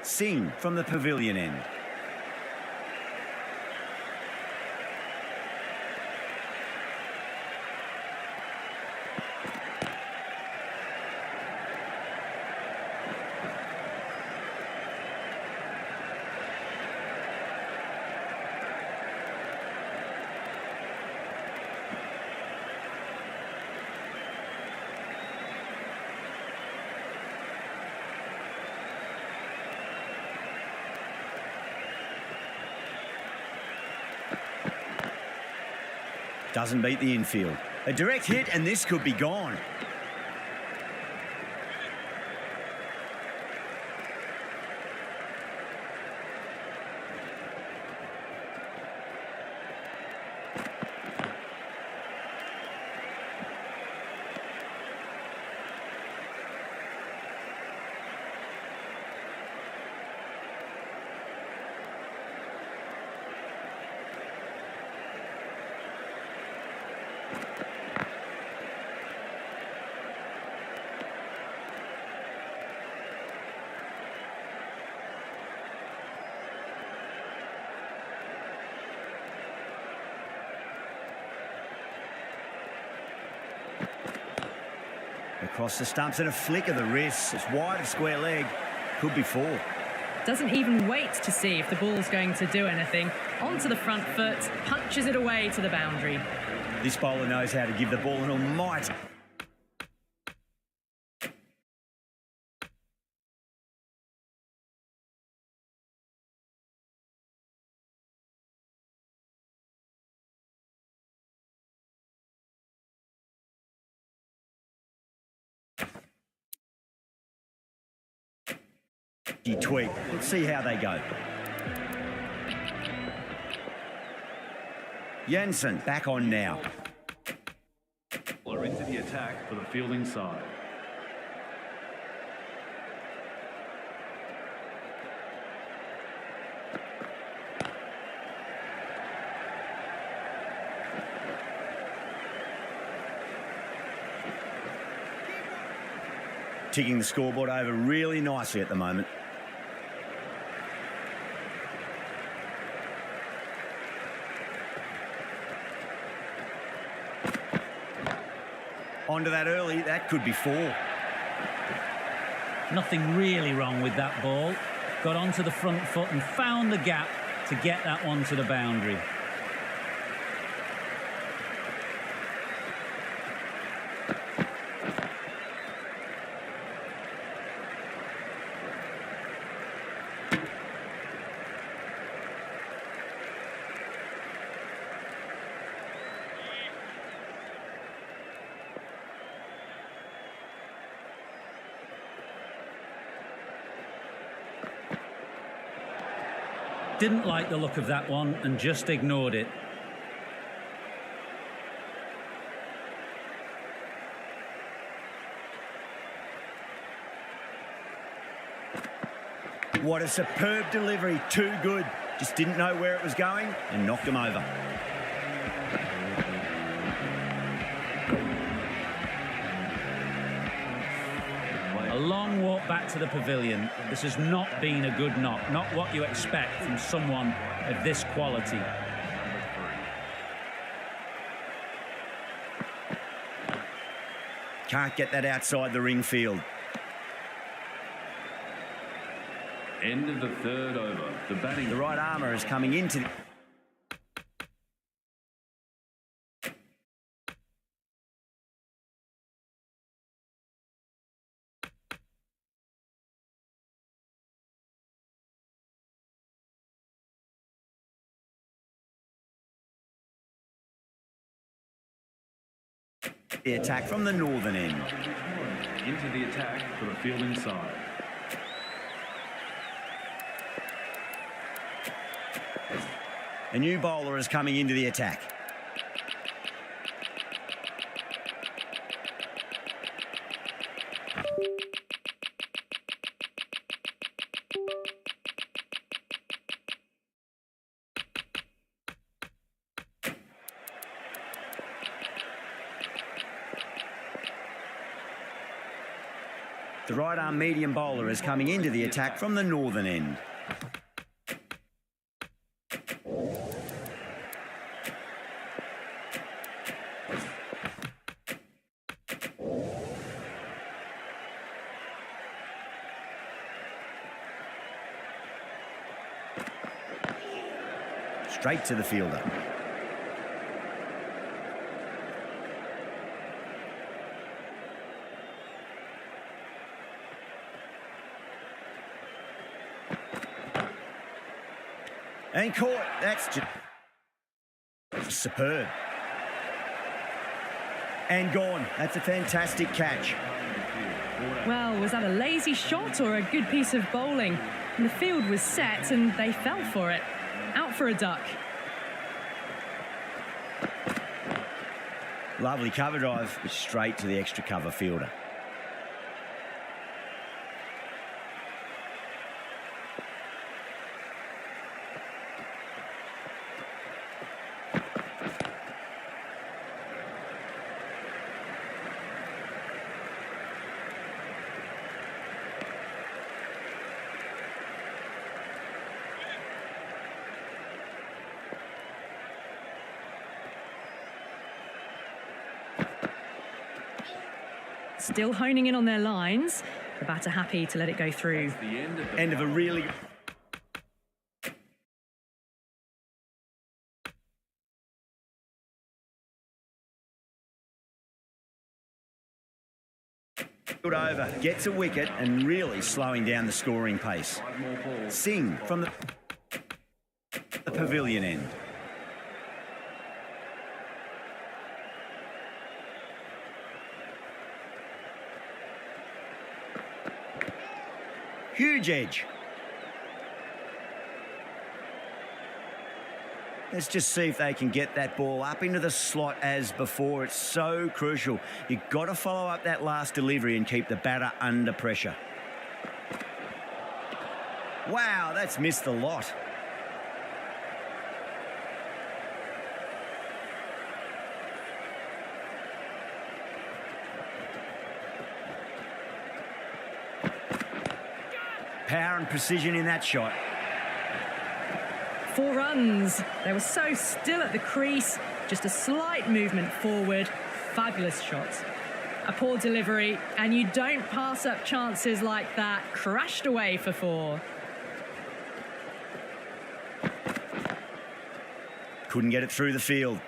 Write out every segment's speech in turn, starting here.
Sing from the pavilion end. Doesn't beat the infield. A direct hit and this could be gone. Across the stumps and a flick of the wrist. It's wide of square leg. Could be 4. Doesn't even wait to see if the ball's going to do anything. Onto the front foot, punches it away to the boundary. This bowler knows how to give the ball an almighty. Tweak. Let's see how they go. Jensen back on now. Into the attack for the fielding side. Ticking the scoreboard over really nicely at the moment. Onto that early, that could be 4. Nothing really wrong with that ball. Got onto the front foot and found the gap to get that one to the boundary. Didn't like the look of that one and just ignored it. What a superb delivery. Too good. Just didn't know where it was going and knocked him over. A long walk back to the pavilion. This has not been a good knock. Not what you expect from someone of this quality. Can't get that outside the ring field. End of the 3rd over. The batting. The right armour is coming into the... The attack from the northern end. Into the attack for the fielding side. A new bowler is coming into the attack. The right-arm medium bowler is coming into the attack from the northern end. Straight to the fielder. And caught. That's just superb. And gone. That's a fantastic catch. Well, was that a lazy shot or a good piece of bowling? And the field was set and they fell for it. Out for a duck. Lovely cover drive, straight to the extra cover fielder. Still honing in on their lines. The batter happy to let it go through. End of a really... Good over, gets a wicket and really slowing down the scoring pace. Singh from the pavilion end. Huge edge. Let's just see if they can get that ball up into the slot as before. It's so crucial. You've got to follow up that last delivery and keep the batter under pressure. Wow, that's missed the lot. Power and precision in that shot. 4 runs. They were so still at the crease. Just a slight movement forward. Fabulous shot. A poor delivery, and you don't pass up chances like that. Crashed away for 4. Couldn't get it through the field.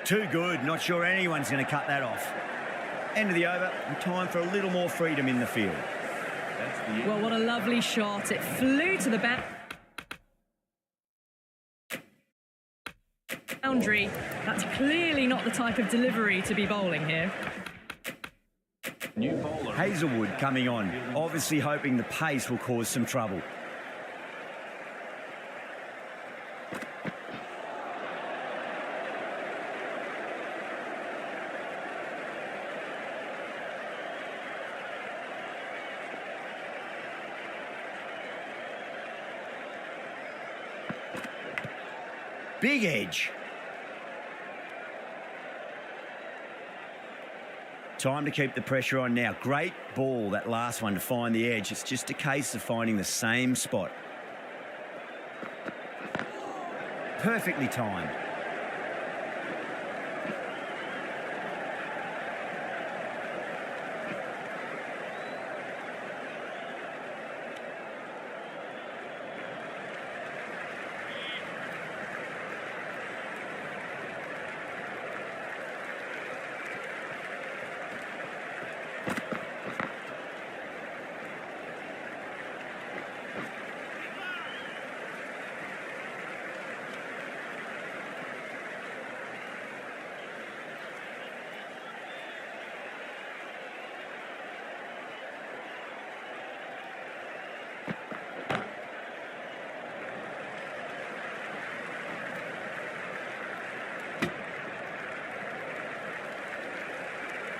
Too good. Not sure anyone's going to cut that off. End of the over and time for a little more freedom in the field. Well, what a lovely shot. It flew to the boundary. That's clearly not the type of delivery to be bowling here. New bowler. Hazelwood coming on, obviously hoping the pace will cause some trouble. Big edge. Time to keep the pressure on now. Great ball, that last one, to find the edge. It's just a case of finding the same spot. Perfectly timed.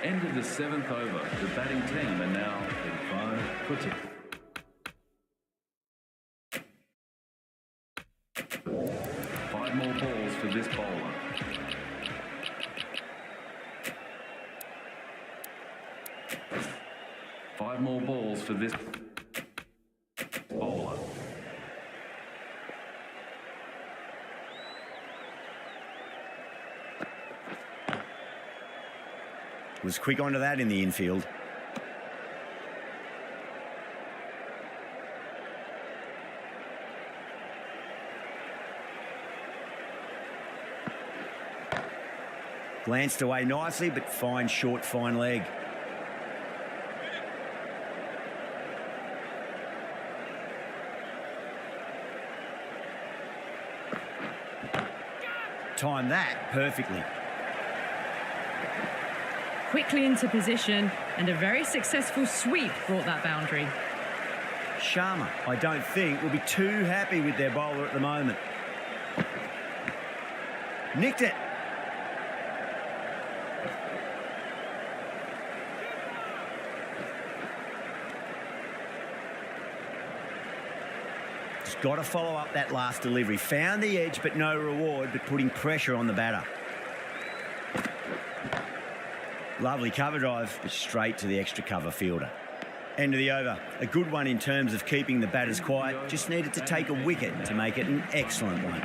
End of the 7th over. The batting team are now in 5 for 2. 5 more balls for this bowler. Five more balls for this bowler. Was quick onto that in the infield. Glanced away nicely, but fine short, fine leg. Timed that perfectly. Quickly into position, and a very successful sweep brought that boundary. Sharma, I don't think, will be too happy with their bowler at the moment. Nicked it. Just got to follow up that last delivery. Found the edge, but no reward, but putting pressure on the batter. Lovely cover drive, but straight to the extra cover fielder. End of the over. A good one in terms of keeping the batters quiet. Just needed to take a wicket to make it an excellent one.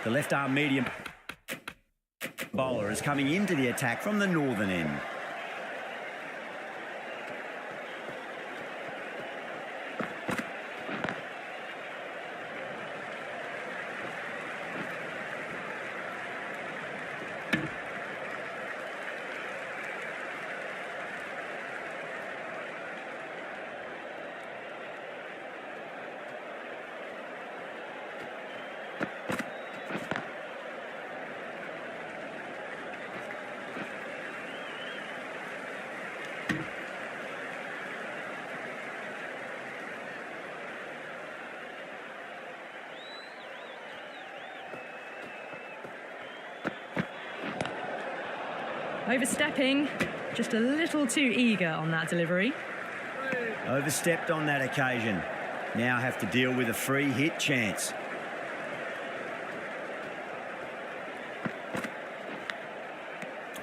The left-arm medium bowler is coming into the attack from the northern end. Overstepping, just a little too eager on that delivery. Overstepped on that occasion. Now have to deal with a free hit chance.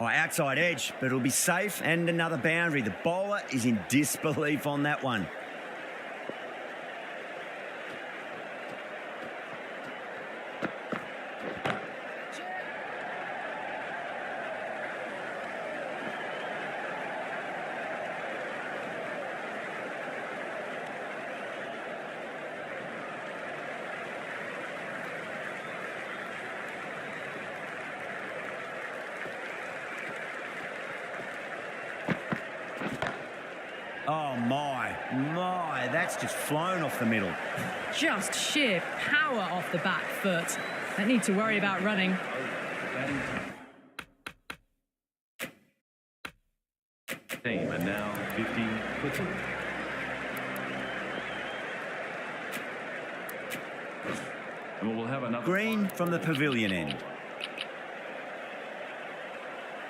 Oh, outside edge, but it'll be safe and another boundary. The bowler is in disbelief on that one. Oh, my, that's just flown off the middle. Just sheer power off the back foot. Don't need to worry about running. Team and now 50 for 2. And we'll have another Green from the pavilion end.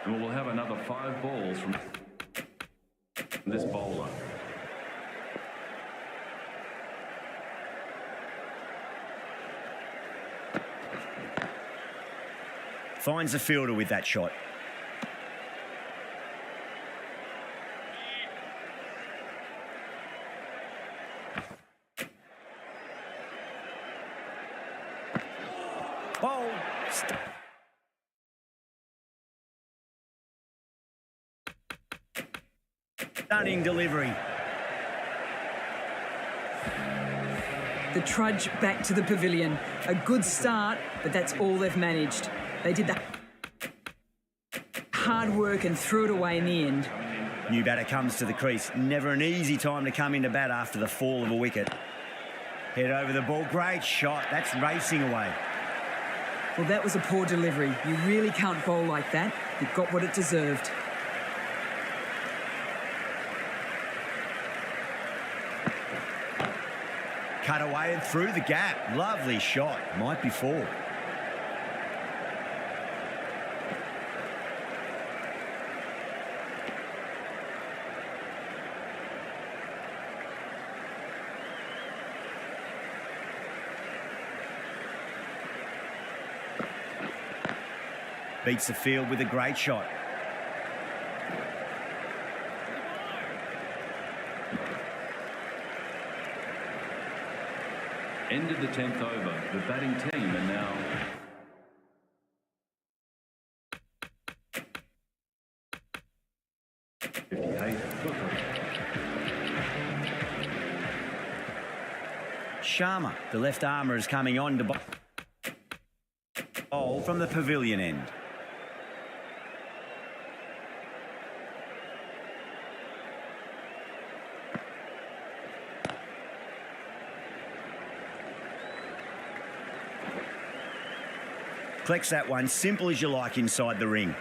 And we'll have another 5 balls from this bowler. Finds the fielder with that shot. Ball. Stunning delivery. The trudge back to the pavilion. A good start, but that's all they've managed. They did the hard work and threw it away in the end. New batter comes to the crease. Never an easy time to come into bat after the fall of a wicket. Head over the ball. Great shot. That's racing away. Well, that was a poor delivery. You really can't bowl like that. It got what it deserved. cut away and through the gap. Lovely shot. Might be four. Beats the field with a great shot. End of the 10th over. The batting team are now... Sharma, the left armour, is coming on to bowl from the pavilion end. Collects that one, simple as you like, inside the ring.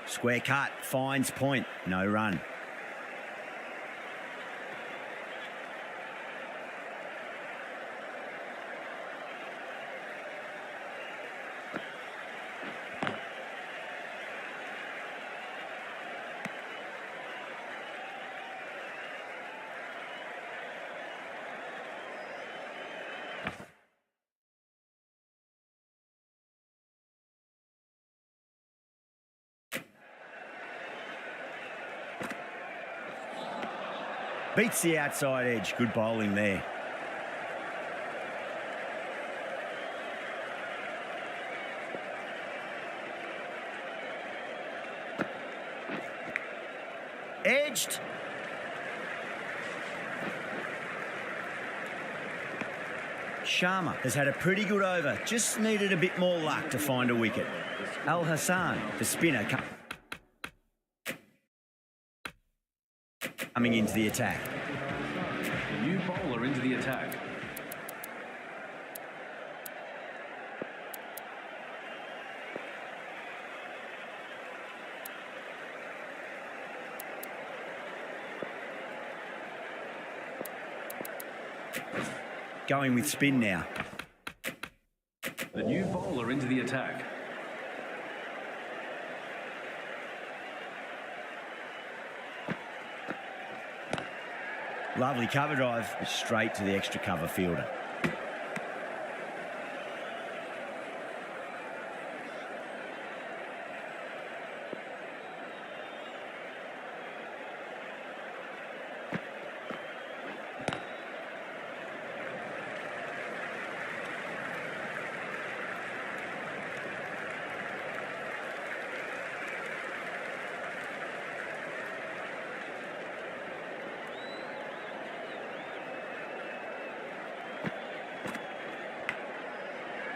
Square cut, finds point, no run. Beats the outside edge. Good bowling there. Edged. Sharma has had a pretty good over. Just needed a bit more luck to find a wicket. Al Hassan, the spinner, coming into the attack. The new bowler into the attack. Going with spin now. The new bowler into the attack. Lovely cover drive, straight to the extra cover fielder.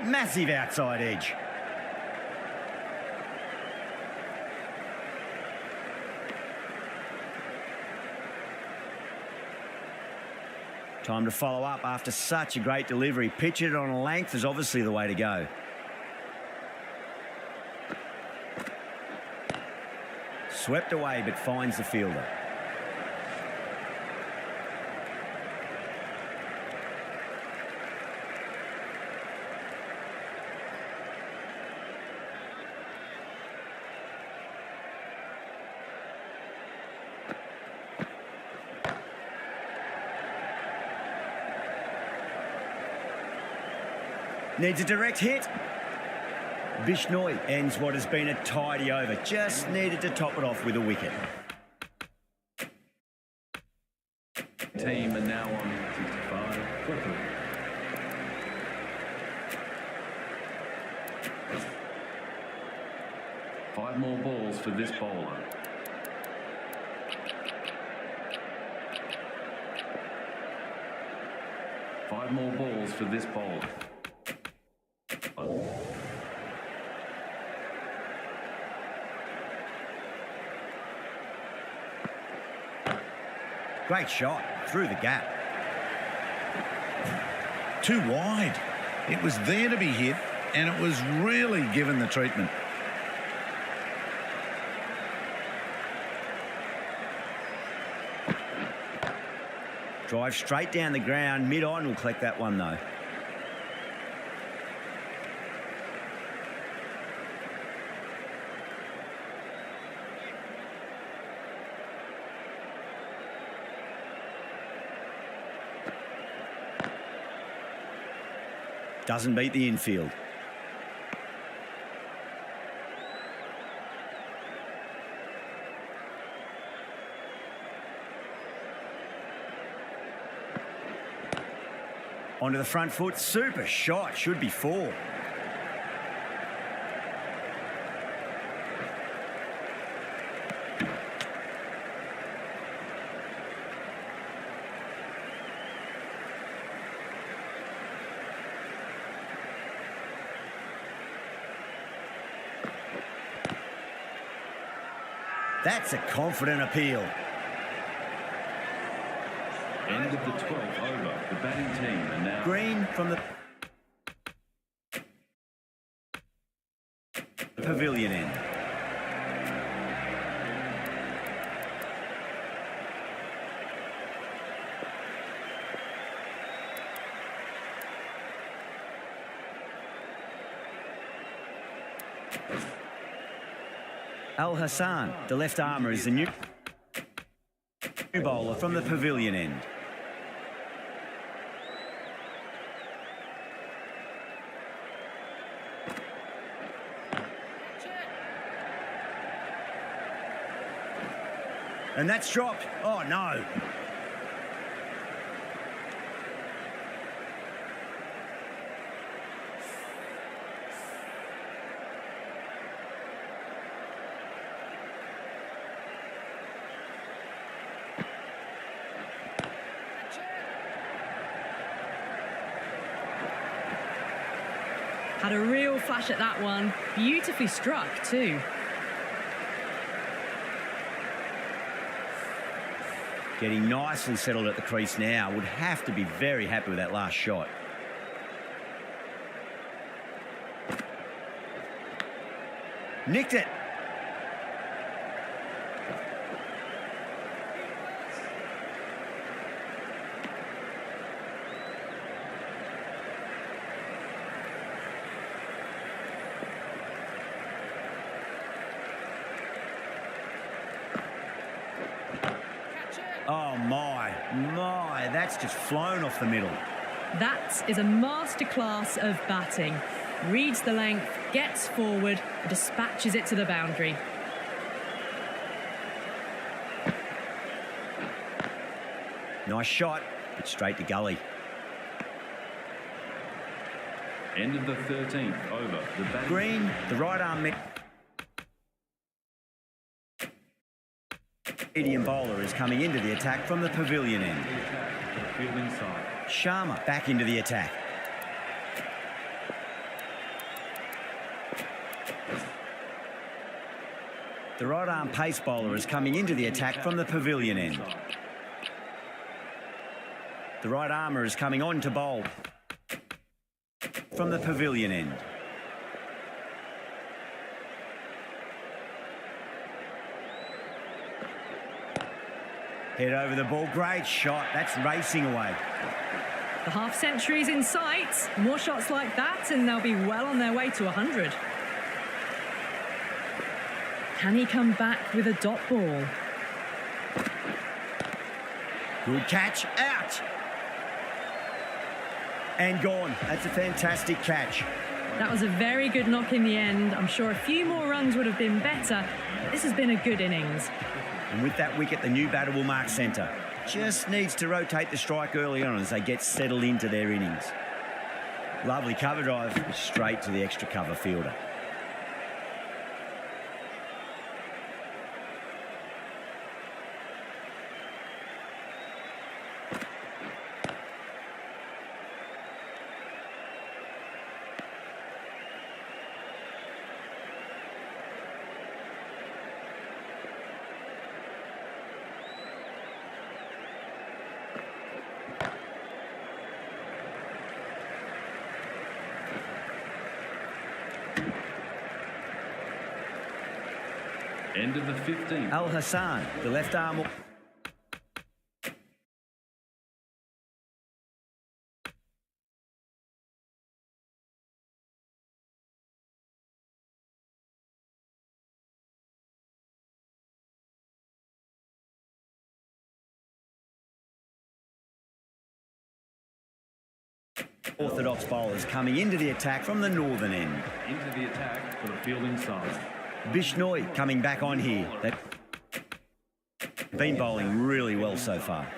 Massive outside edge. Time to follow up after such a great delivery. Pitch it on a length is obviously the way to go. Swept away but finds the fielder. Needs a direct hit. Bishnoi ends what has been a tidy over. Just needed to top it off with a wicket. Team are now on 65. 5 more balls for this bowler. Five more balls for this bowler. Great shot through the gap. Too wide. It was there to be hit, and it was really given the treatment. Drive straight down the ground. Mid-on will collect that one, though. Doesn't beat the infield. Onto the front foot. Super shot. Should be 4. That's a confident appeal. End of the 12th over. The batting team are now... Green from the pavilion end. Al Hassan, the left armour, is the new bowler from the pavilion end. And that's dropped. Oh, no. Had a real flash at that one. Beautifully struck, too. Getting nicely settled at the crease now. Would have to be very happy with that last shot. Nicked it. Oh, my, that's just flown off the middle. That is a masterclass of batting. Reads the length, gets forward, and dispatches it to the boundary. Nice shot, but straight to gully. End of the 13th over. The batting... Green, the right arm medium bowler is coming into the attack from the pavilion end. Fielding side. Sharma back into the attack. The right arm pace bowler is coming into the attack from the pavilion end. The right armour is coming on to bowl from the pavilion end. Head over the ball. Great shot. That's racing away. The half-century's in sight. More shots like that and they'll be well on their way to 100. Can he come back with a dot ball? Good catch. Out. And gone. That's a fantastic catch. That was a very good knock in the end. I'm sure a few more runs would have been better. This has been a good innings. And with that wicket, the new batter will mark centre. Just needs to rotate the strike early on as they get settled into their innings. Lovely cover drive, straight to the extra cover fielder. End of the 15th. Al Hassan, the left arm. Orthodox bowlers coming into the attack from the northern end. Into the attack for the fielding side. Bishnoi coming back on here. They've been bowling really well so far.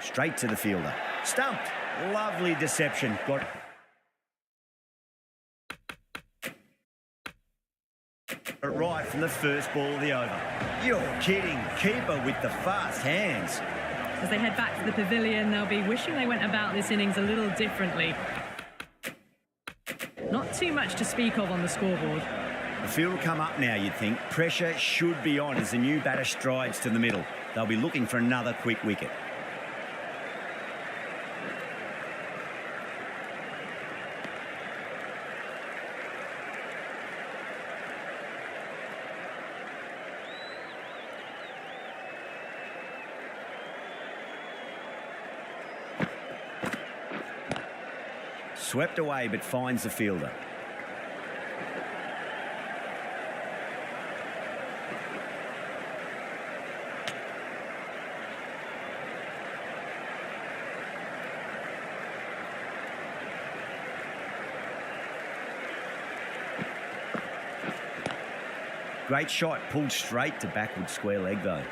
Straight to the fielder. Stumped. Lovely deception. Got it right from the first ball of the over. You're kidding. Keeper with the fast hands. As they head back to the pavilion, they'll be wishing they went about this innings a little differently. Not too much to speak of on the scoreboard. The field will come up now, you'd think. Pressure should be on as the new batter strides to the middle. They'll be looking for another quick wicket. Swept away, but finds the fielder. Great shot, pulled straight to backward square leg though.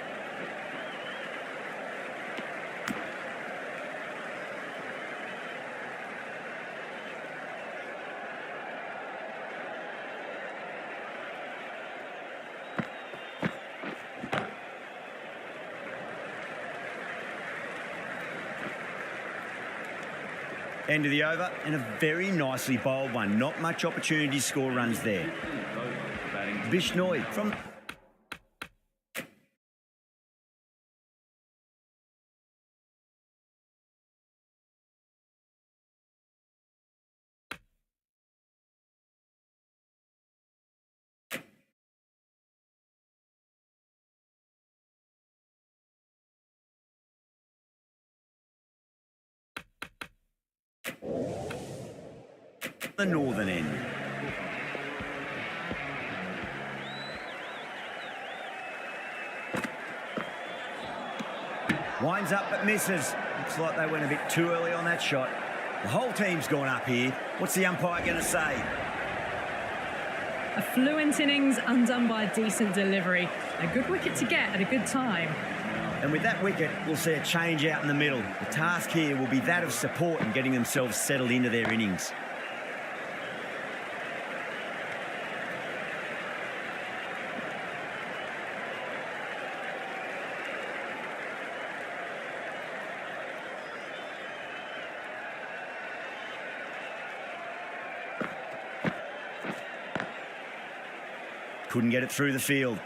End of the over, and a very nicely bowled one. Not much opportunity to score runs there. Bishnoi from... the northern end. Winds up but misses. Looks like they went a bit too early on that shot. The whole team's gone up here. What's the umpire going to say? A fluent innings undone by a decent delivery. A good wicket to get at a good time. And with that wicket, we'll see a change out in the middle. The task here will be that of support and getting themselves settled into their innings. Couldn't get it through the field.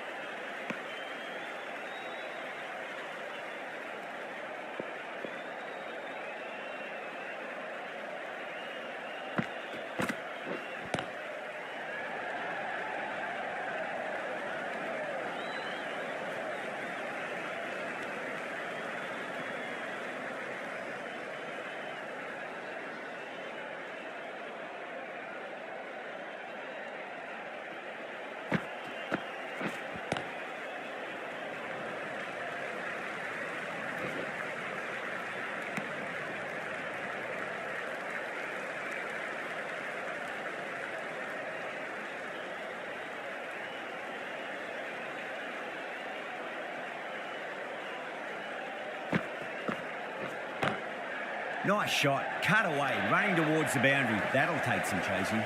Nice shot, cut away, running towards the boundary. That'll take some chasing.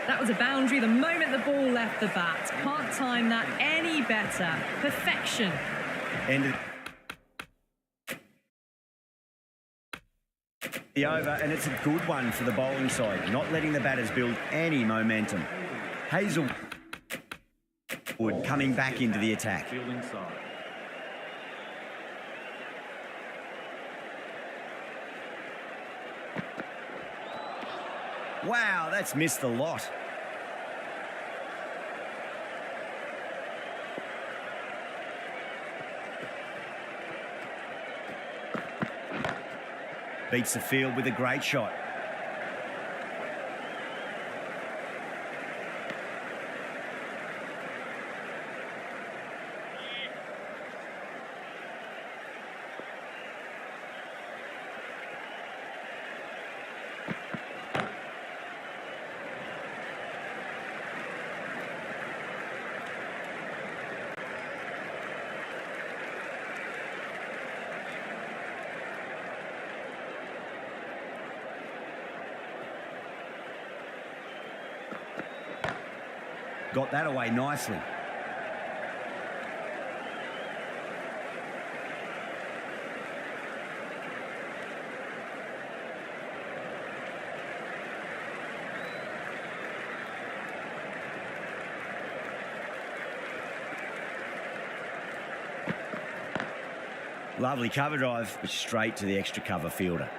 That was a boundary the moment the ball left the bat. Can't time that any better. Perfection. End of the over, and it's a good one for the bowling side, not letting the batters build any momentum. Hazelwood coming back into the attack. Fielding side. Wow, that's missed the lot. Beats the field with a great shot. Got that away nicely. Lovely cover drive, but straight to the extra cover fielder.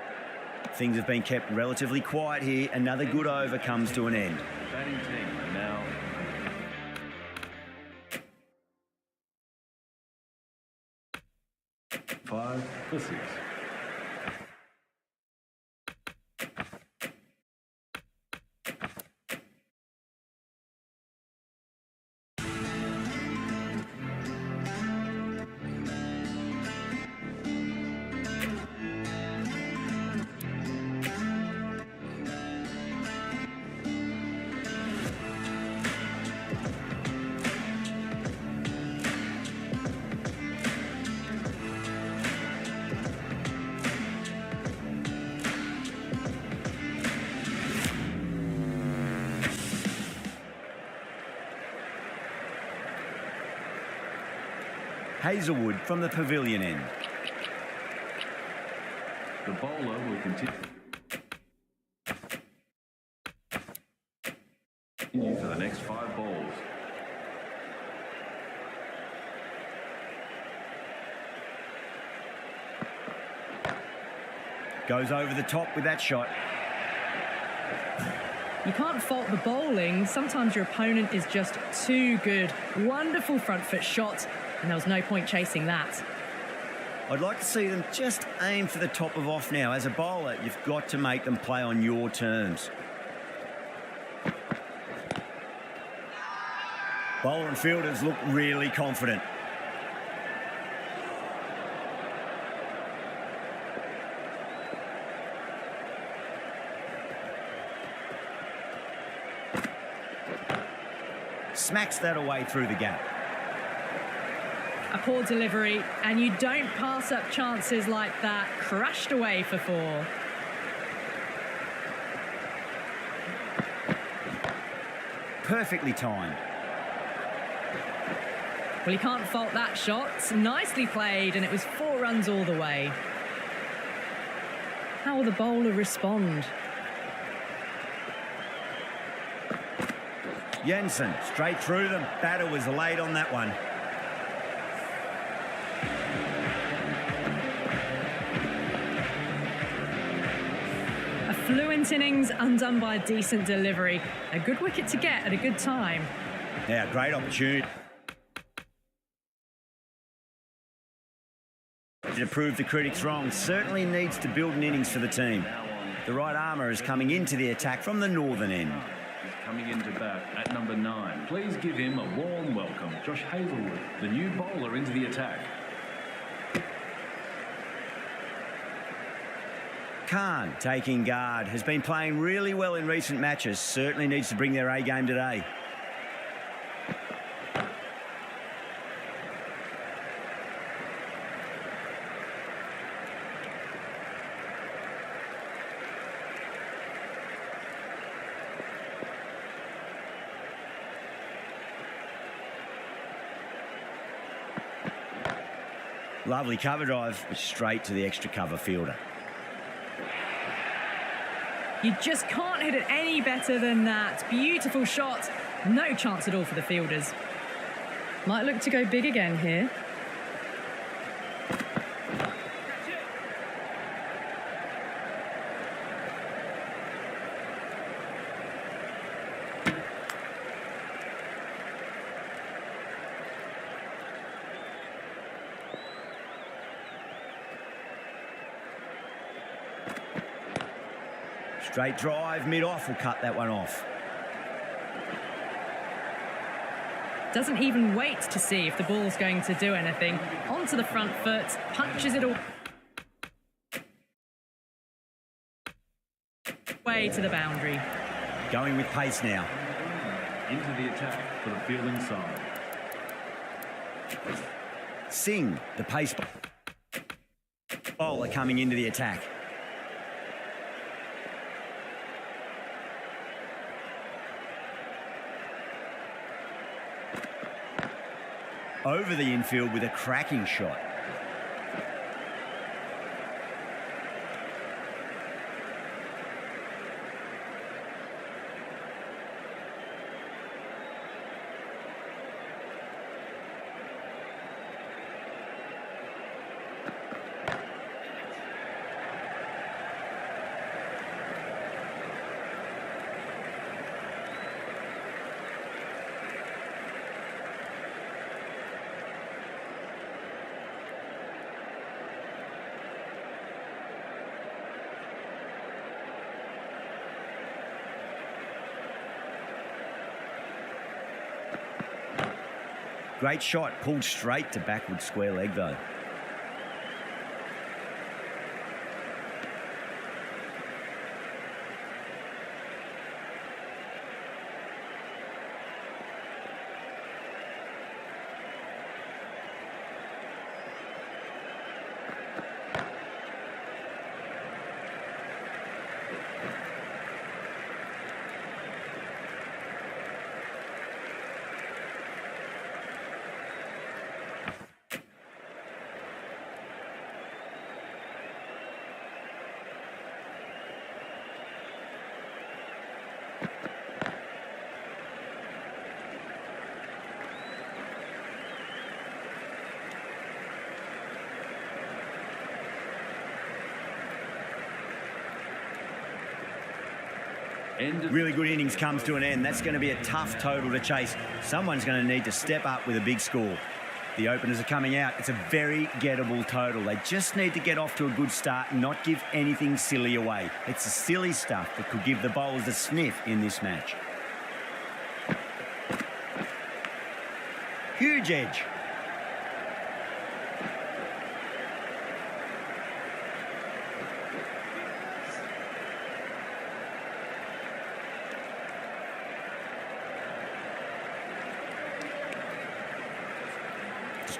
Things have been kept relatively quiet here. Another good over comes to an end. Batting team are now 5 for 6. Hazelwood from the pavilion end. The bowler will continue for the next 5 balls. Goes over the top with that shot. You can't fault the bowling. Sometimes your opponent is just too good. Wonderful front foot shot, and there was no point chasing that. I'd like to see them just aim for the top of off now. As a bowler, you've got to make them play on your terms. Bowler and fielders look really confident. Smacks that away through the gap. A poor delivery, and you don't pass up chances like that. Crashed away for 4. Perfectly timed. Well, you can't fault that shot. Nicely played, and it was 4 runs all the way. How will the bowler respond? Jensen, straight through them. Batter was late on that one. A fluent innings undone by a decent delivery. A good wicket to get at a good time. Yeah, great opportunity to prove the critics wrong. Certainly needs to build an innings for the team. The right armour is coming into the attack from the northern end. He's coming into bat at number 9. Please give him a warm welcome. Josh Hazelwood, the new bowler into the attack. Khan, taking guard, has been playing really well in recent matches. Certainly needs to bring their A game today. Lovely cover drive, straight to the extra cover fielder. You just can't hit it any better than that. Beautiful shot. No chance at all for the fielders. Might look to go big again here. Straight drive, mid-off will cut that one off. Doesn't even wait to see if the ball's going to do anything. Onto the front foot, punches it away to the boundary. Going with pace now. Into the attack for the fielding side. Singh, the pace bowler, coming into the attack. Over the infield with a cracking shot. Great shot, pulled straight to backward square leg though. Really good innings comes to an end. That's going to be a tough total to chase. Someone's going to need to step up with a big score. The openers are coming out. It's a very gettable total. They just need to get off to a good start and not give anything silly away. It's the silly stuff that could give the bowlers a sniff in this match. Huge edge.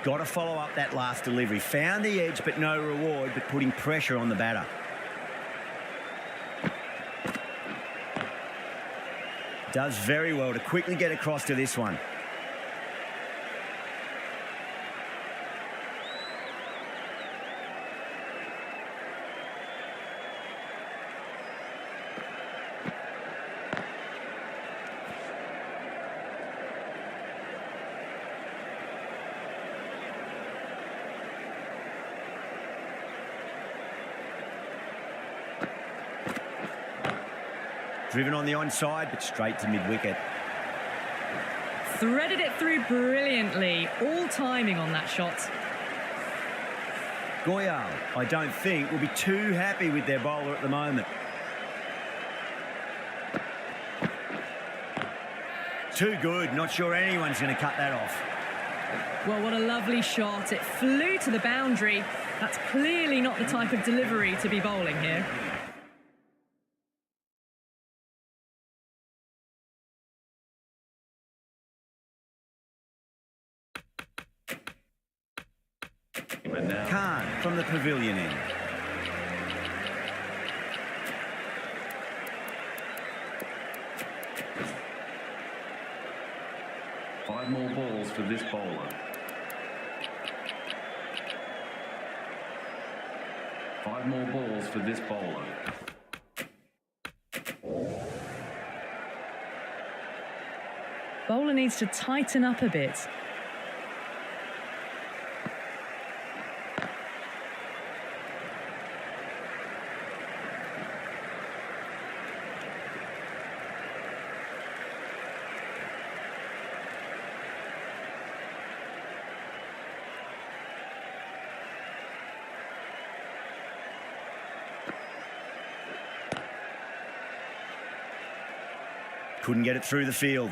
Got to follow up that last delivery. Found the edge, but no reward, but putting pressure on the batter. Does very well to quickly get across to this one. Driven on the onside, but straight to mid-wicket. Threaded it through brilliantly. All timing on that shot. Goyal, I don't think, will be too happy with their bowler at the moment. Too good. Not sure anyone's going to cut that off. Well, what a lovely shot. It flew to the boundary. That's clearly not the type of delivery to be bowling here. Khan from the pavilion end. Five more balls for this bowler. 5 more balls for this bowler. Bowler needs to tighten up a bit. Couldn't get it through the field.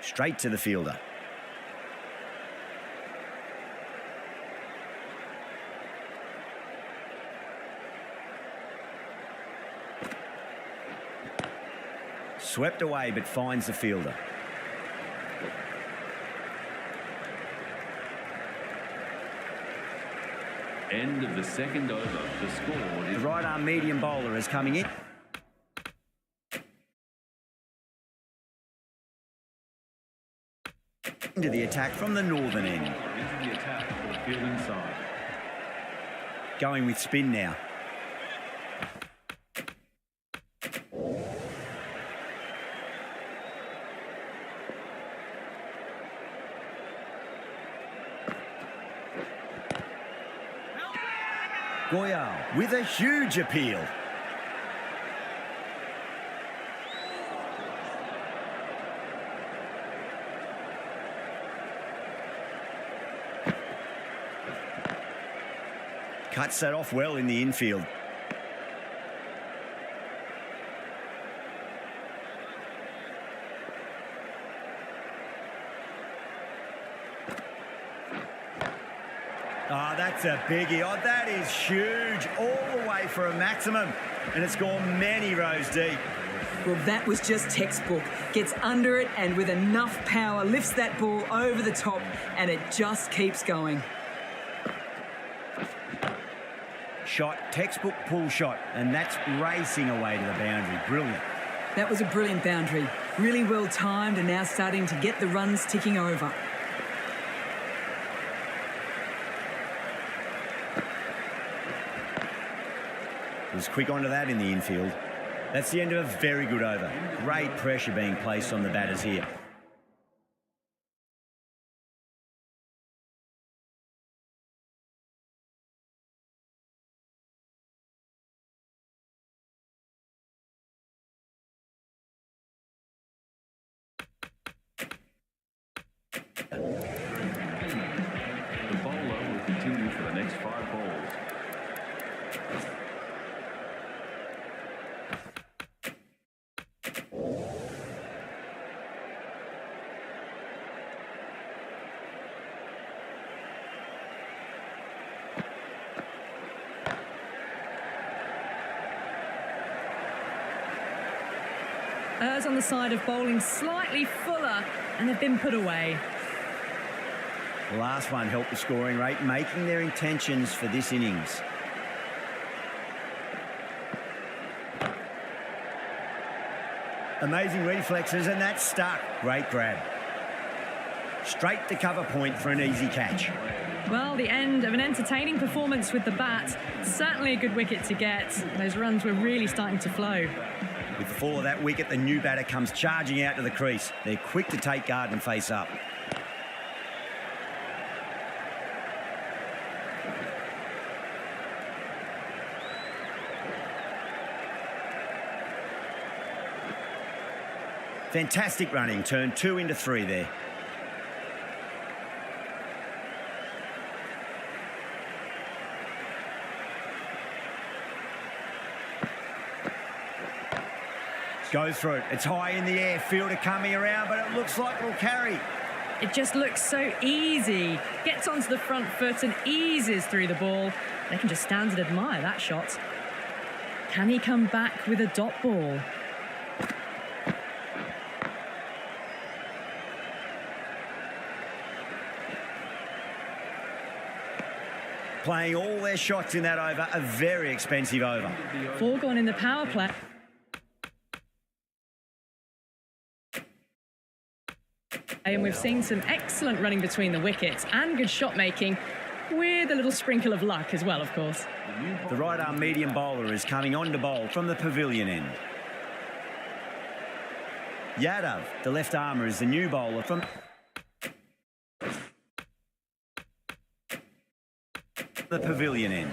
Straight to the fielder. Swept away, but finds the fielder. End of the second over. The score is... The right arm medium bowler is coming in. Into the attack from the northern end. Into the attack for fielding side. Going with spin now. Goyal with a huge appeal. Cuts that off well in the infield. Oh, that's a biggie. Oh, that is huge. All the way for a maximum. And it's gone many rows deep. Well, that was just textbook. Gets under it and with enough power lifts that ball over the top and it just keeps going. Shot, textbook pull shot, and that's racing away to the boundary. Brilliant. That was a brilliant boundary. Really well timed and now starting to get the runs ticking over. Was quick onto that in the infield. That's the end of a very good over. Great pressure being placed on the batters here. The bowler will continue for the next 5 balls. Errs on the side of bowling slightly fuller and they've been put away. The last one helped the scoring rate, making their intentions for this innings. Amazing reflexes, and that's stuck. Great grab. Straight to cover point for an easy catch. Well, the end of an entertaining performance with the bat. Certainly a good wicket to get. Those runs were really starting to flow. With the fall of that wicket, the new batter comes charging out to the crease. They're quick to take guard and face up. Fantastic running, turned 2 into 3 there. Goes through it. It's high in the air. Fielder coming around, but it looks like it'll carry. It just looks so easy. Gets onto the front foot and eases through the ball. They can just stand and admire that shot. Can he come back with a dot ball? Playing all their shots in that over, a very expensive over. 4 gone in the power play. And we've seen some excellent running between the wickets and good shot making with a little sprinkle of luck as well, of course. The right arm medium bowler is coming on to bowl from the pavilion end. Yadav, the left armour, is the new bowler from the pavilion end.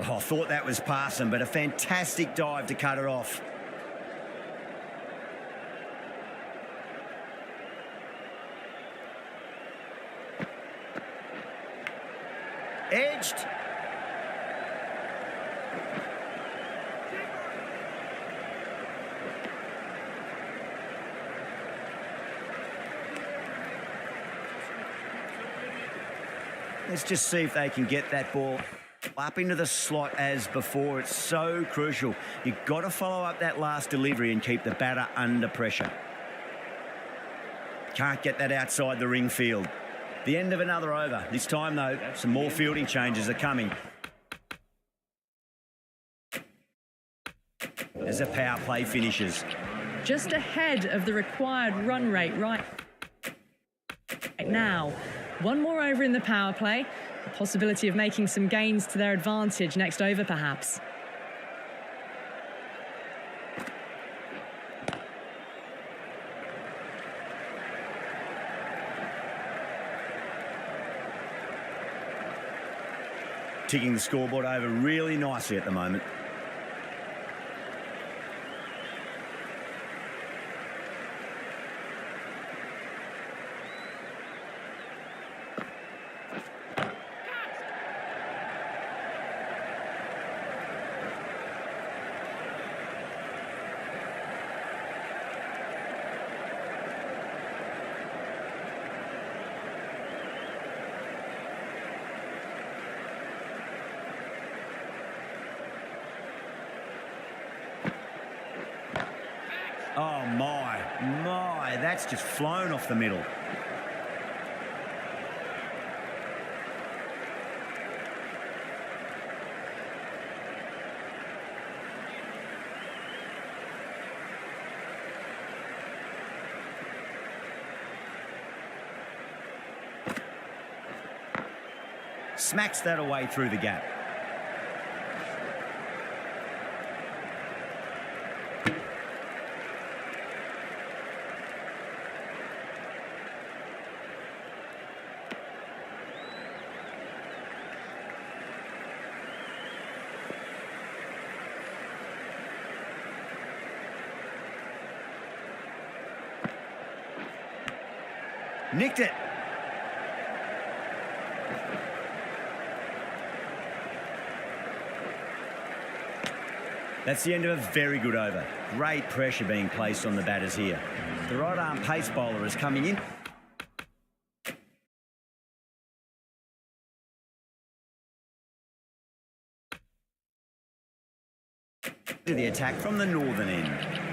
Oh, I thought that was passing, but a fantastic dive to cut her off. Edged. Let's just see if they can get that ball up into the slot as before. It's so crucial. You've got to follow up that last delivery and keep the batter under pressure. Can't get that outside the ring field. The end of another over. This time, though, some more fielding changes are coming. As a power play finishes. Just ahead of the required run rate right now. One more over in the power play. The possibility of making some gains to their advantage next over, perhaps. Ticking the scoreboard over really nicely at the moment. Oh, my, that's just flown off the middle. Smacks that away through the gap. Nicked it. That's the end of a very good over. Great pressure being placed on the batters here. The right arm pace bowler is coming in. To the attack from the northern end.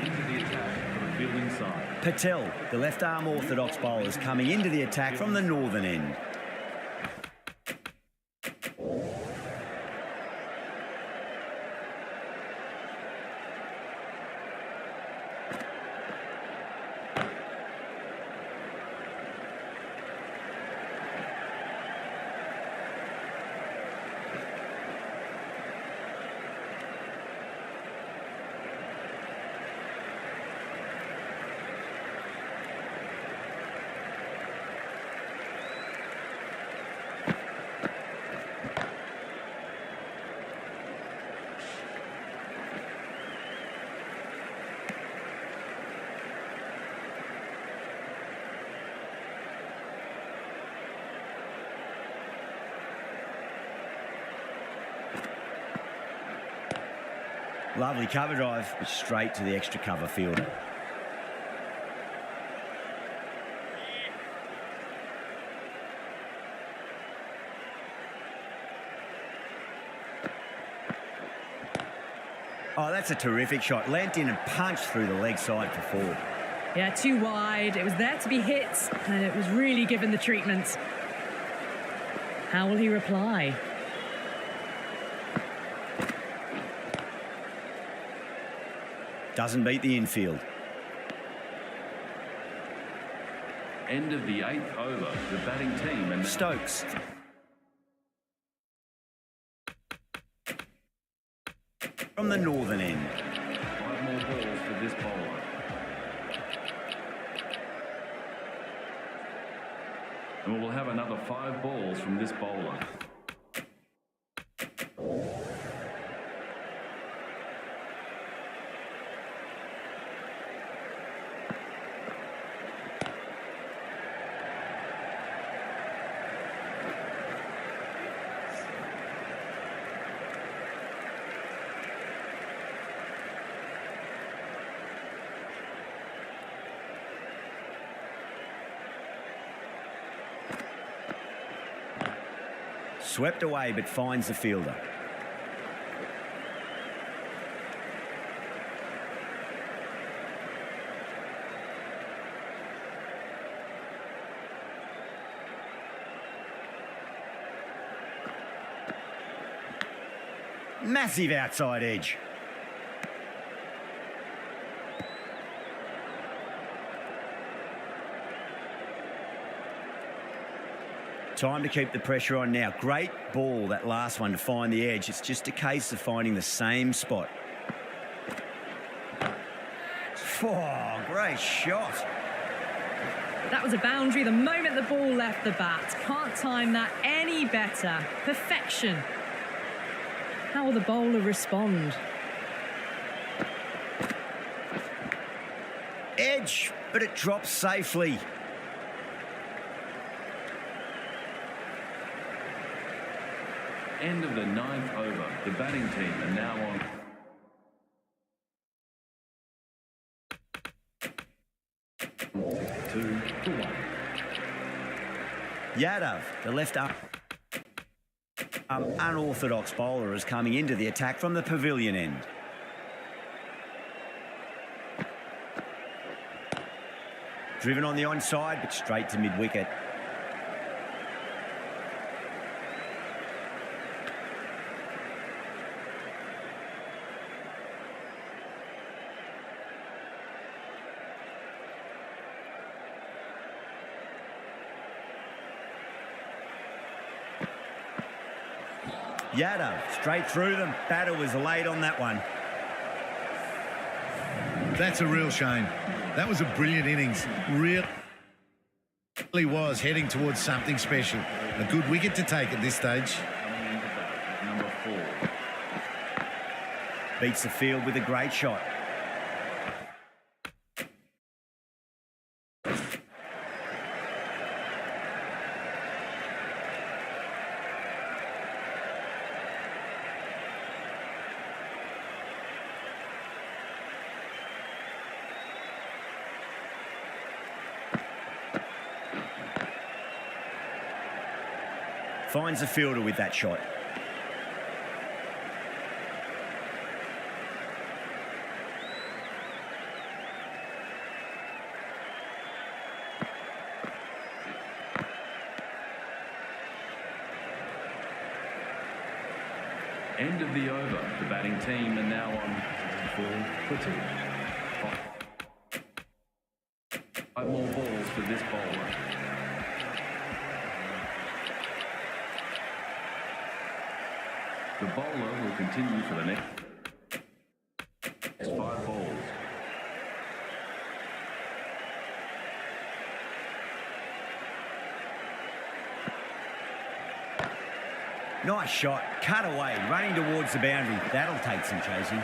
Into the attack for the fielding side. Patel, the left arm orthodox bowler, is coming into the attack from the northern end. Lovely cover drive, straight to the extra cover fielder. Oh, that's a terrific shot. Leant in and punched through the leg side for four. Yeah, too wide. It was there to be hit, and it was really given the treatment. How will he reply? Doesn't beat the infield. End of the 8th over. The batting team and Stokes. From the northern end. 5 more balls for this bowler. And we'll have another 5 balls from this bowler. Swept away, but finds the fielder. Massive outside edge. Time to keep the pressure on now. Great ball, that last one, to find the edge. It's just a case of finding the same spot. Oh, great shot. That was a boundary the moment the ball left the bat. Can't time that any better. Perfection. How will the bowler respond? Edge, but it drops safely. End of the 9th over. The batting team are now on. Two to one. Yadav, the left arm unorthodox bowler, is coming into the attack from the pavilion end. Driven on the onside, but straight to mid-wicket. Yadav, straight through them. Batter was late on that one. That's a real shame. That was a brilliant innings. Really was heading towards something special. A good wicket to take at this stage. Coming into bat, number 4. Beats the field with a great shot. Finds the fielder with that shot. End of the over. The batting team are now on for 2. 5 more balls for this bowler. The bowler will continue for the next 5 balls. Nice shot. Cut away. Running towards the boundary. That'll take some chasing.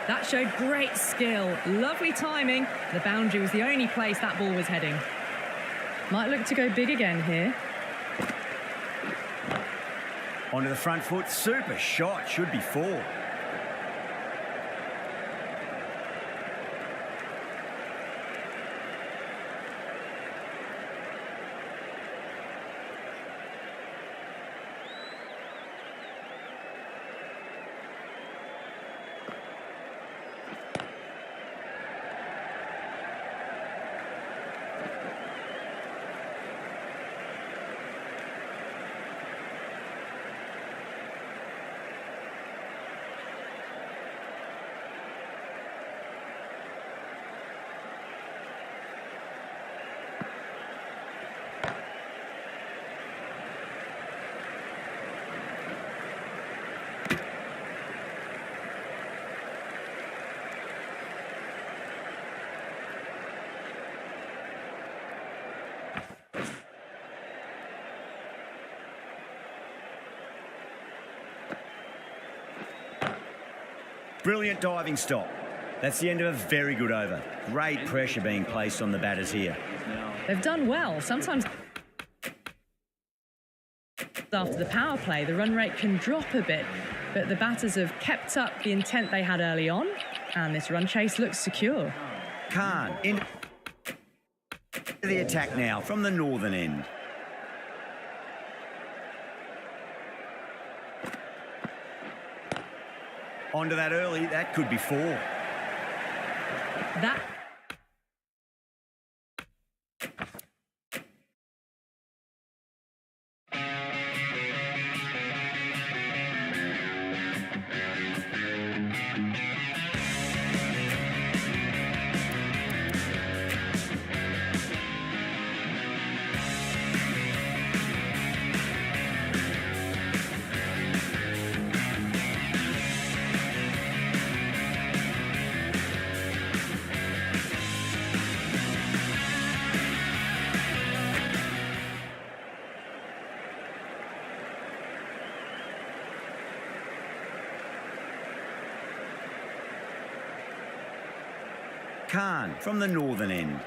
That showed great skill. Lovely timing. The boundary was the only place that ball was heading. Might look to go big again here. Onto the front foot. Super shot. Should be 4. Brilliant diving stop. That's the end of a very good over. Great pressure being placed on the batters here. They've done well. Sometimes after the power play, the run rate can drop a bit, but the batters have kept up the intent they had early on, and this run chase looks secure. Khan into the attack now from the northern end. Onto that early, that could be 4. That Khan from the northern end.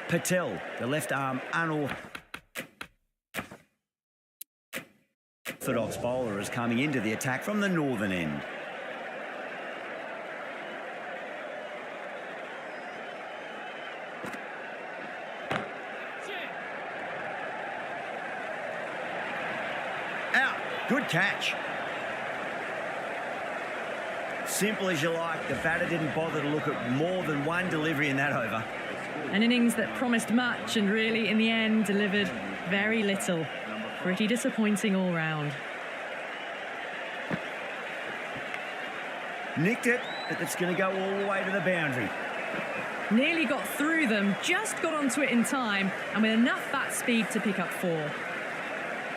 Patel, the left arm unorthodox bowler, is coming into the attack from the northern end. Out. Good catch. Simple as you like. The batter didn't bother to look at more than one delivery in that over. an innings that promised much and really, in the end, delivered very little. Pretty disappointing all round. Nicked it, but it's going to go all the way to the boundary. Nearly got through them, just got onto it in time, and with enough bat speed to pick up 4.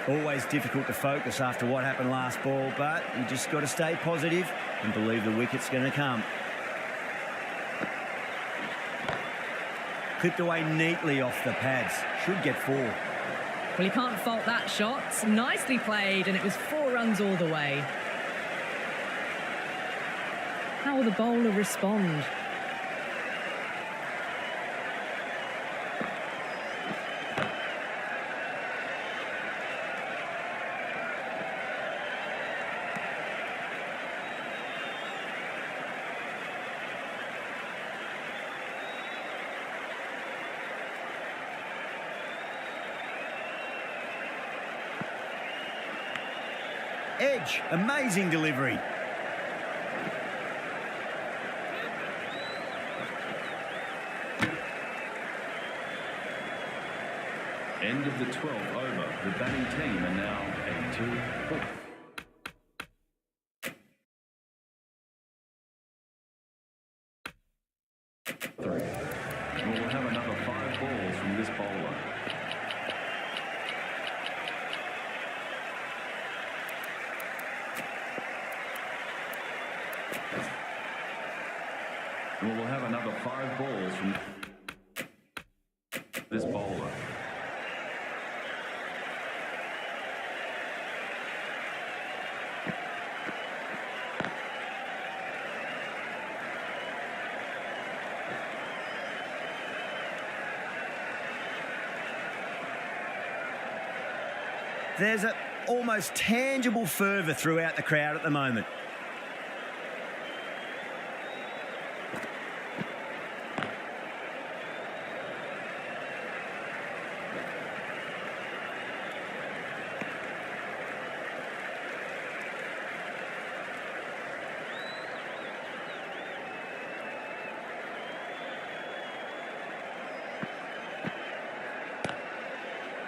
Always difficult to focus after what happened last ball, but you just got to stay positive and believe the wicket's going to come. Clipped away neatly off the pads. Should get 4. Well, you can't fault that shot. Nicely played, and it was 4 runs all the way. How will the bowler respond? Edge, amazing delivery. End of the 12th over. The batting team are now 82. We'll have another 5 balls from this bowler. We'll have another 5 balls from this bowler. There's an almost tangible fervour throughout the crowd at the moment.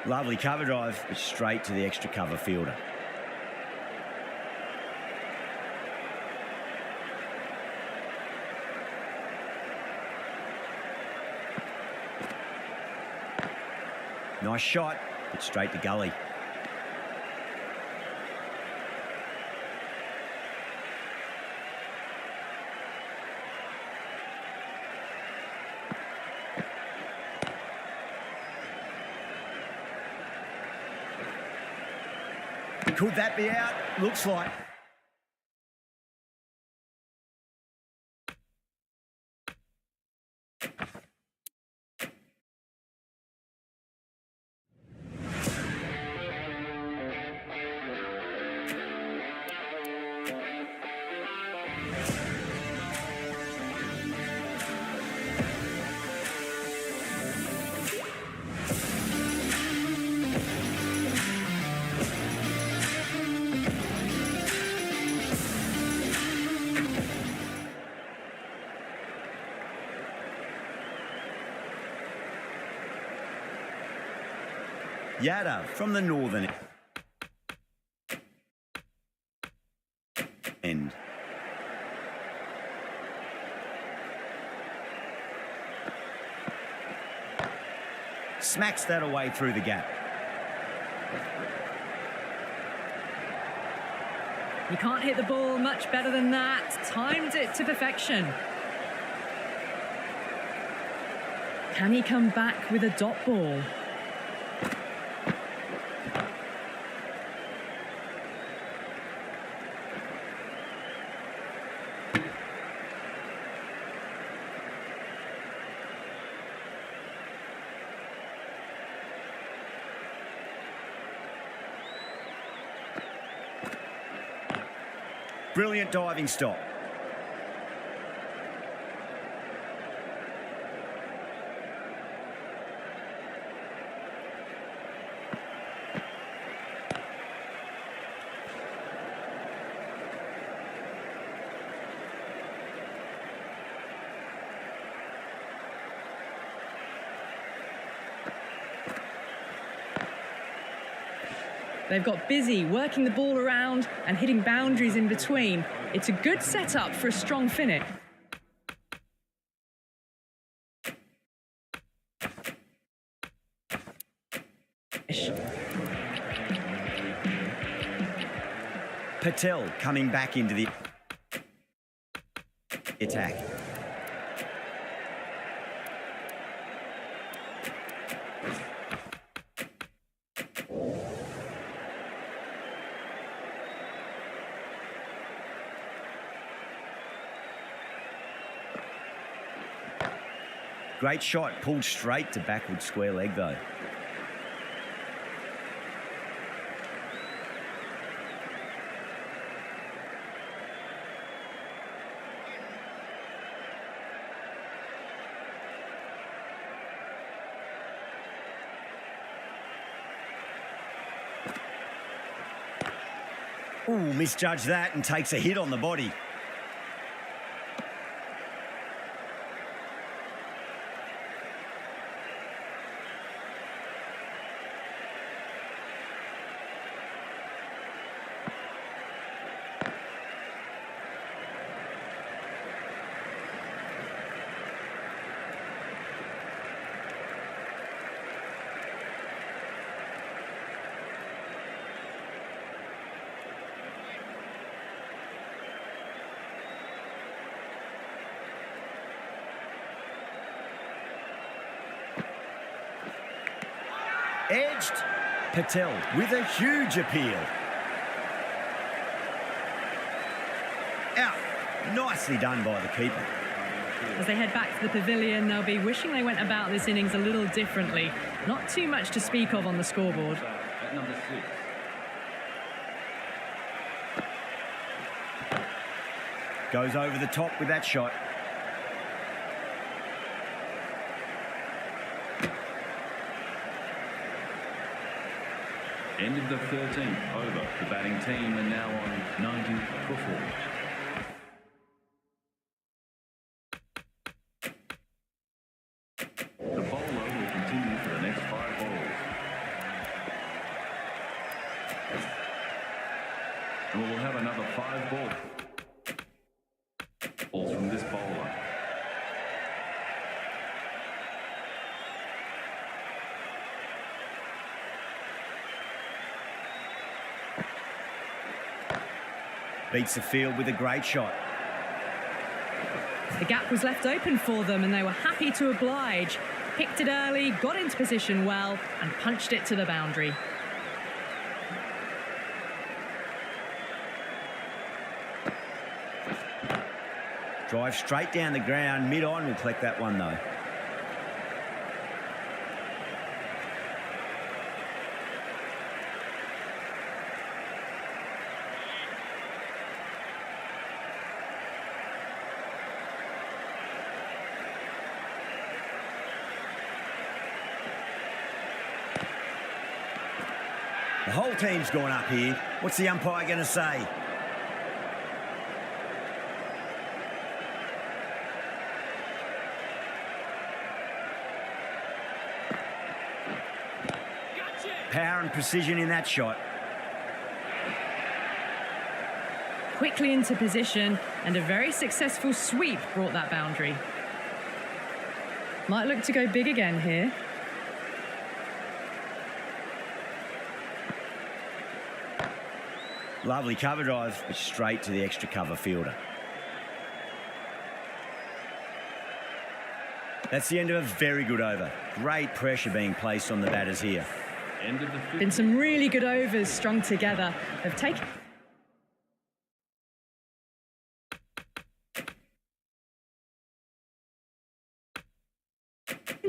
Lovely cover drive, but straight to the extra cover fielder. Nice shot, but straight to gully. Could that be out? Looks like... Yada from the northern end. Smacks that away through the gap. You can't hit the ball much better than that. Timed it to perfection. Can he come back with a dot ball? Brilliant diving stop. They've got busy working the ball around and hitting boundaries in between. It's a good setup for a strong finish. Patel coming back into the attack. Great shot, pulled straight to backward square leg though. Ooh, misjudged that and takes a hit on the body. Edged. Patel with a huge appeal. Out. Nicely done by the keeper. As they head back to the pavilion, they'll be wishing they went about this innings a little differently. Not too much to speak of on the scoreboard. At number 6. Goes over the top with that shot. End of the 13th over. The batting team are now on 90 for 4. The bowler will continue for the next 5 balls. And we'll have another 5 balls from this bowler. Beats the field with a great shot. The gap was left open for them and they were happy to oblige. Picked it early, got into position well and punched it to the boundary. Drive straight down the ground. Mid-on will collect that one, though. The whole team's gone up here. What's the umpire going to say? Power and precision in that shot. Quickly into position, and a very successful sweep brought that boundary. Might look to go big again here. Lovely cover drive, but straight to the extra cover fielder. That's the end of a very good over. Great pressure being placed on the batters here. End of the fifth. Been some really good overs strung together. They've taken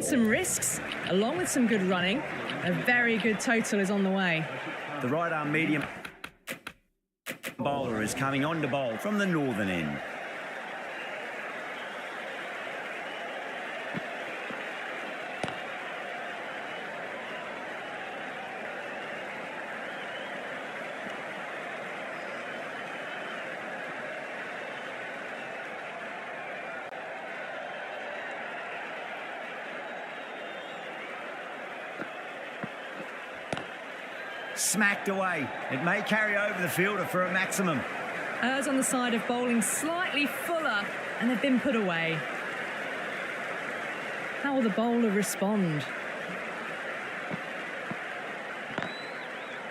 some risks, along with some good running. A very good total is on the way. The right arm medium bowler is coming on to bowl from the northern end. Smacked away. It may carry over the fielder for a maximum. Errs on the side of bowling slightly fuller, and they've been put away. How will the bowler respond?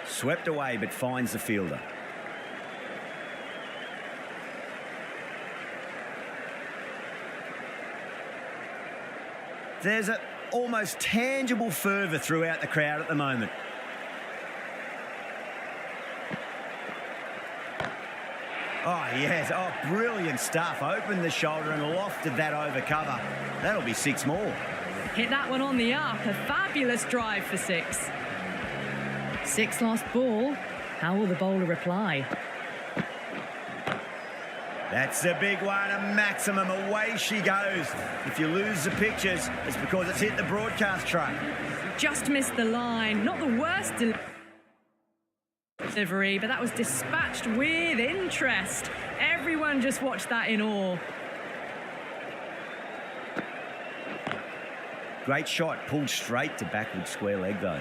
Swept away, but finds the fielder. There's an almost tangible fervour throughout the crowd at the moment. Oh, yes. Oh, brilliant stuff. Opened the shoulder and lofted that over cover. That'll be 6 more. Hit that one on the up. A fabulous drive for 6. 6 last ball. How will the bowler reply? That's a big one. A maximum. Away she goes. If you lose the pictures, it's because it's hit the broadcast truck. Just missed the line. Not the worst delivery, but that was dispatched with interest. Everyone just watched that in awe. Great shot. Pulled straight to backward square leg, though.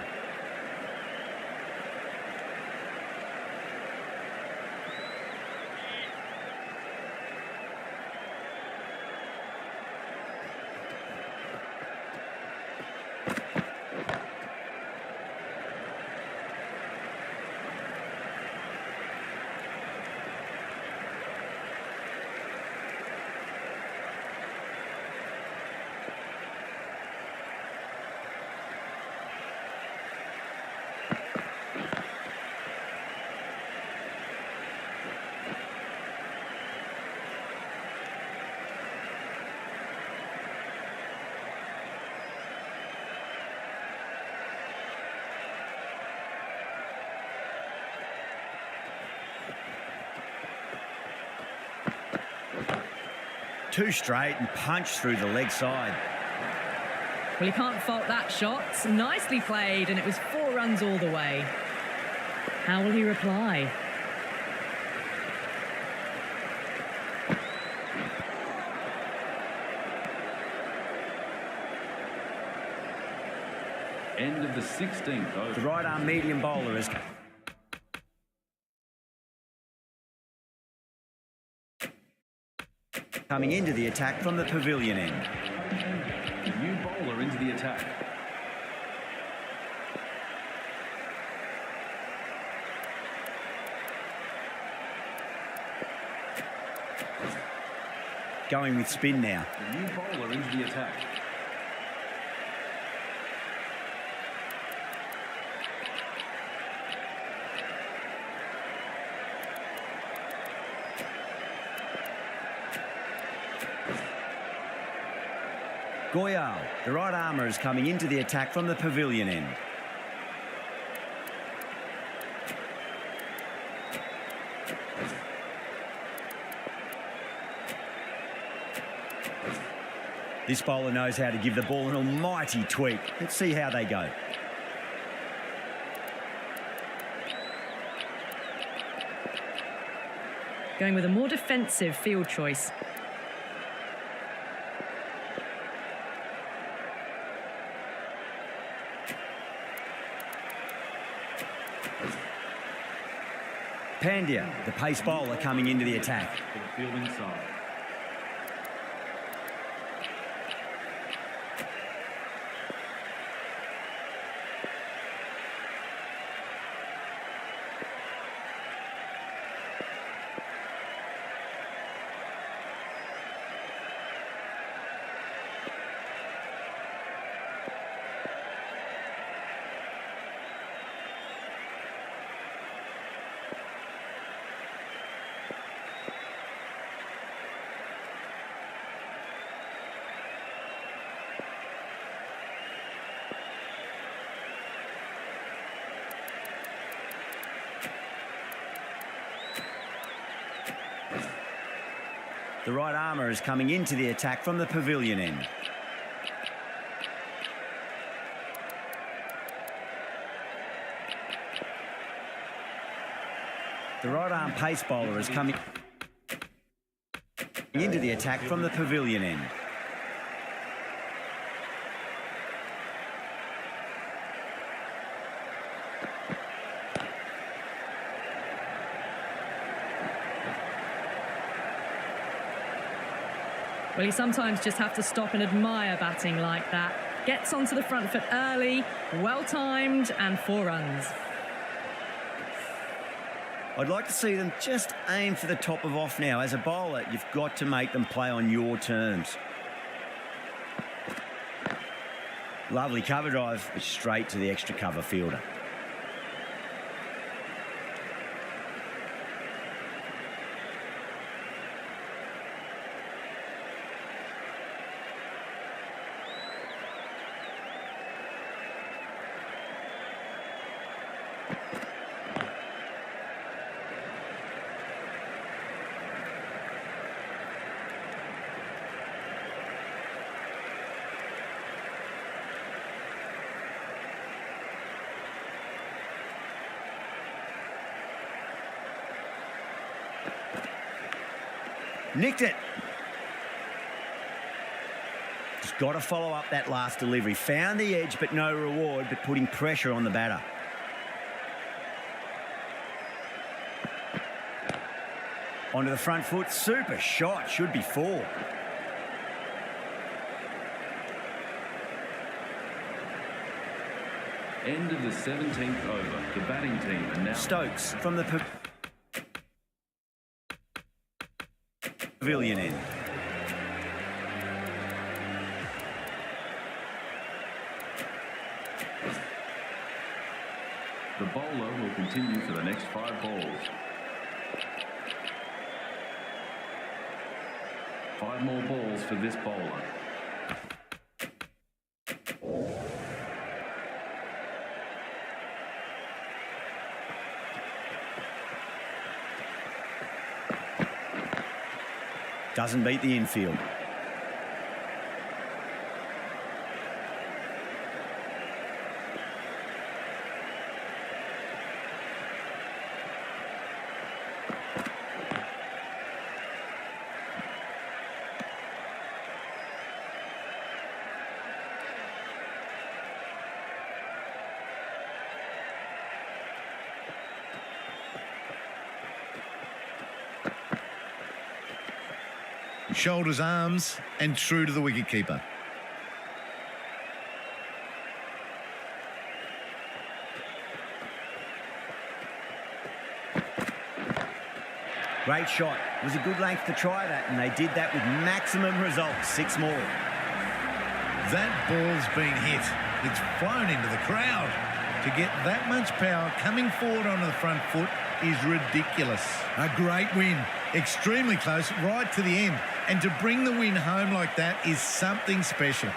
Two straight and punched through the leg side. Well, you can't fault that shot. Nicely played, and it was 4 runs all the way. How will he reply? End of the 16th over. The right arm medium bowler is coming into the attack from the pavilion end. New bowler into the attack. Going with spin now. The new bowler into the attack. Goyal, the right armour, is coming into the attack from the pavilion end. This bowler knows how to give the ball an almighty tweak. Let's see how they go. Going with a more defensive field choice. Pandya, the pace bowler, coming into the attack. For the fielding side. The right armour is coming into the attack from the pavilion end. The right arm pace bowler is coming into the attack from the pavilion end. Well, you sometimes just have to stop and admire batting like that. Gets onto the front foot early, well-timed, and 4 runs. I'd like to see them just aim for the top of off now. As a bowler, you've got to make them play on your terms. Lovely cover drive, but straight to the extra cover fielder. Nicked it. Just got to follow up that last delivery. Found the edge, but no reward, but putting pressure on the batter. Onto the front foot. Super shot. Should be 4. End of the 17th over. The batting team are now... Stokes from the pavilion end. The bowler will continue for the next 5 balls. 5 more balls for this bowler. Doesn't beat the infield. Shoulders, arms, and true to the wicketkeeper. Great shot. It was a good length to try that, and they did that with maximum results. 6 more. That ball's been hit. It's flown into the crowd. To get that much power coming forward onto the front foot is ridiculous. A great win. Extremely close, right to the end. And to bring the win home like that is something special.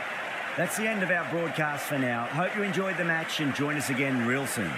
That's the end of our broadcast for now. Hope you enjoyed the match and join us again real soon.